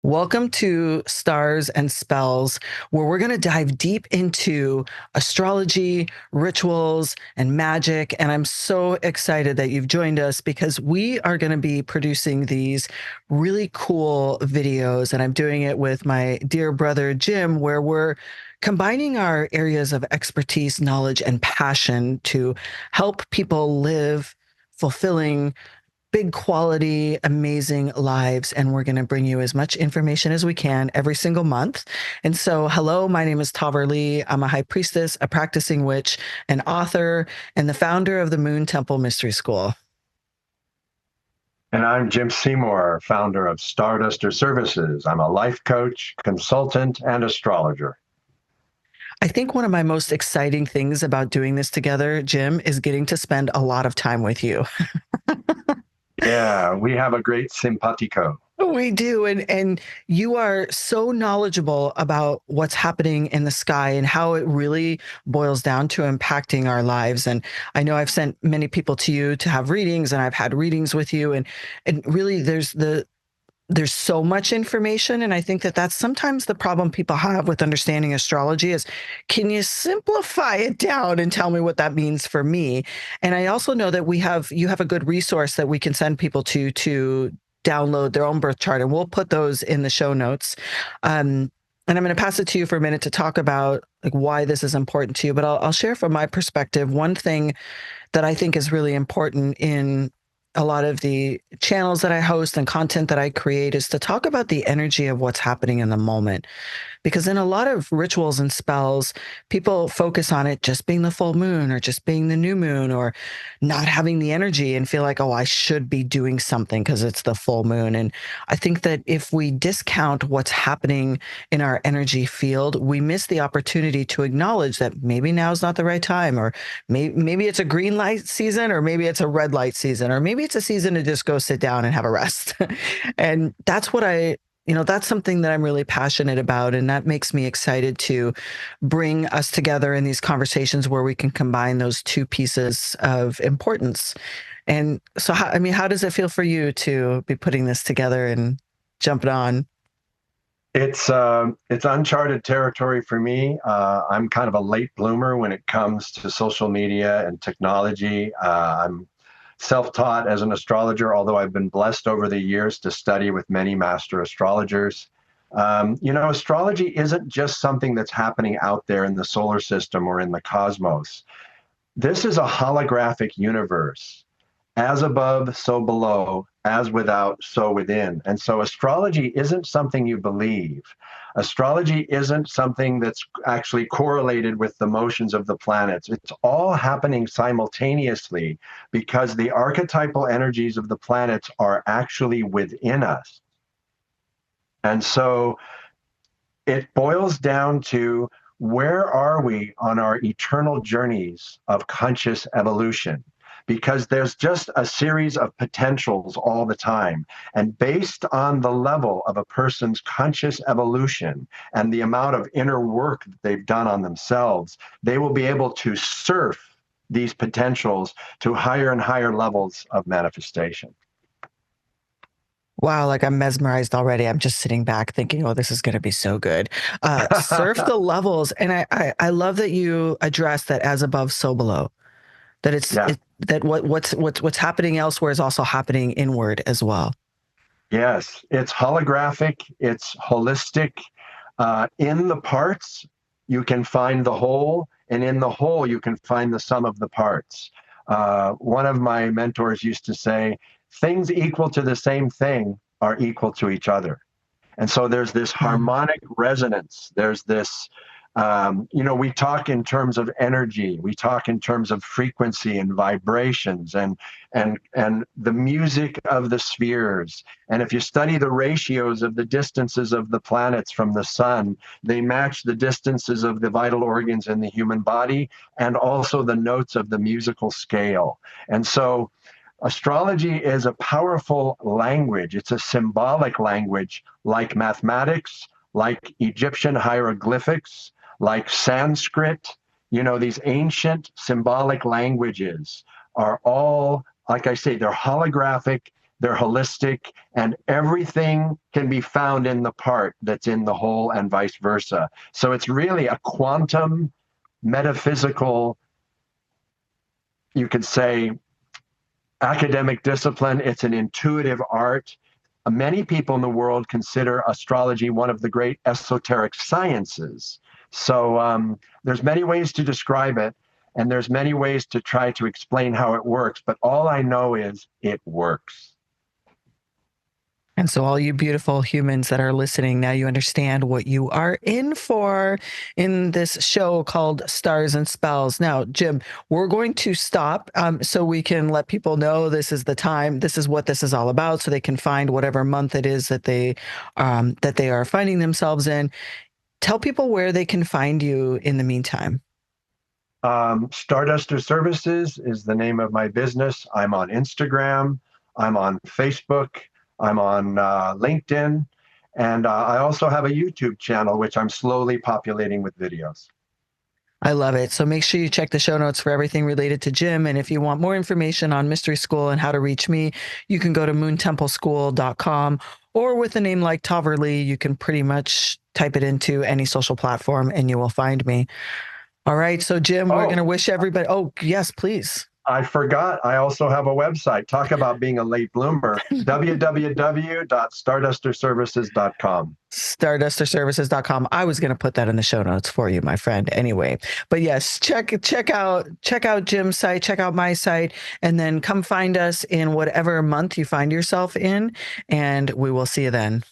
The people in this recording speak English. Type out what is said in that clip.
Welcome to Stars and Spells, where we're going to dive deep into astrology, rituals, and magic. And I'm so excited that you've joined us because we are going to be producing these really cool videos. And I'm doing it with my dear brother, Jim, where we're combining our areas of expertise, knowledge, and passion to help people live fulfilling big quality, amazing lives. And we're going to bring you as much information as we can every single month. And so, hello, my name is Tahverlee. I'm a high priestess, a practicing witch, an author, and the founder of the Moon Temple Mystery School. And I'm Jim Seymour, founder of Starduster Services. I'm a life coach, consultant, and astrologer. I think one of my most exciting things about doing this together, Jim, is getting to spend a lot of time with you. Yeah, we have a great simpatico. We do. And you are so knowledgeable about what's happening in the sky and how it really boils down to impacting our lives. And I know I've sent many people to you to have readings, and I've had readings with you. And really there's so much information. And I think that that's sometimes the problem people have with understanding astrology is, can you simplify it down and tell me what that means for me? And I also know that you have a good resource that we can send people to download their own birth chart. And we'll put those in the show notes. And I'm going to pass it to you for a minute to talk about like why this is important to you. But I'll share from my perspective, one thing that I think is really important in a lot of the channels that I host and content that I create is to talk about the energy of what's happening in the moment. Because in a lot of rituals and spells, people focus on it just being the full moon or just being the new moon or not having the energy and feel like, oh, I should be doing something because it's the full moon. And I think that if we discount what's happening in our energy field, we miss the opportunity to acknowledge that maybe now's not the right time, or maybe it's a green light season, or maybe it's a red light season, or maybe it's a season to just go sit down and have a rest. And that's what that's something that I'm really passionate about. And that makes me excited to bring us together in these conversations where we can combine those two pieces of importance. And so, how does it feel for you to be putting this together and jumping on? It's uncharted territory for me. I'm kind of a late bloomer when it comes to social media and technology. I'm self-taught as an astrologer, although I've been blessed over the years to study with many master astrologers. Astrology isn't just something that's happening out there in the solar system or in the cosmos. This is a holographic universe. As above, so below, as without, so within. And so astrology isn't something you believe. Astrology isn't something that's actually correlated with the motions of the planets. It's all happening simultaneously because the archetypal energies of the planets are actually within us. And so it boils down to, where are we on our eternal journeys of conscious evolution? Because there's just a series of potentials all the time. And based on the level of a person's conscious evolution and the amount of inner work that they've done on themselves, they will be able to surf these potentials to higher and higher levels of manifestation. Wow, like I'm mesmerized already. I'm just sitting back thinking, oh, this is going to be so good. Surf the levels. And I love that you address that as above, so below. That Yeah. that what's happening elsewhere is also happening inward as well. Yes, it's holographic, it's holistic. In the parts, you can find the whole, and in the whole, you can find the sum of the parts. One of my mentors used to say, things equal to the same thing are equal to each other. And so there's this harmonic resonance. There's this, we talk in terms of energy. We talk in terms of frequency and vibrations and the music of the spheres. And if you study the ratios of the distances of the planets from the sun, they match the distances of the vital organs in the human body and also the notes of the musical scale. And so astrology is a powerful language. It's a symbolic language, like mathematics, like Egyptian hieroglyphics, like Sanskrit. These ancient symbolic languages are all, like I say, they're holographic. they're holistic, and everything can be found in the part that's in the whole and vice versa. So it's really a quantum metaphysical, you could say, academic discipline. It's an intuitive art. Many people in the world consider astrology one of the great esoteric sciences. So there's many ways to describe it, and there's many ways to try to explain how it works. But all I know is it works. And so, all you beautiful humans that are listening, now you understand what you are in for in this show called Stars and Spells. Now, Jim, we're going to stop so we can let people know this is the time, this is what this is all about, so they can find whatever month it is that they are finding themselves in. Tell people where they can find you in the meantime. Starduster Services is the name of my business. I'm on Instagram. I'm on Facebook. I'm on LinkedIn. And I also have a YouTube channel, which I'm slowly populating with videos. I love it. So make sure you check the show notes for everything related to Jim. And if you want more information on Mystery School and how to reach me, you can go to moontempleschool.com, or with a name like Tahverlee, you can pretty much type it into any social platform and you will find me. All right. So, Jim, we're going to wish everybody. Oh, yes, please. I forgot. I also have a website. Talk about being a late bloomer. www.stardusterservices.com. Stardusterservices.com. I was going to put that in the show notes for you, my friend. Anyway, but yes, check out Jim's site, check out my site, and then come find us in whatever month you find yourself in, and we will see you then.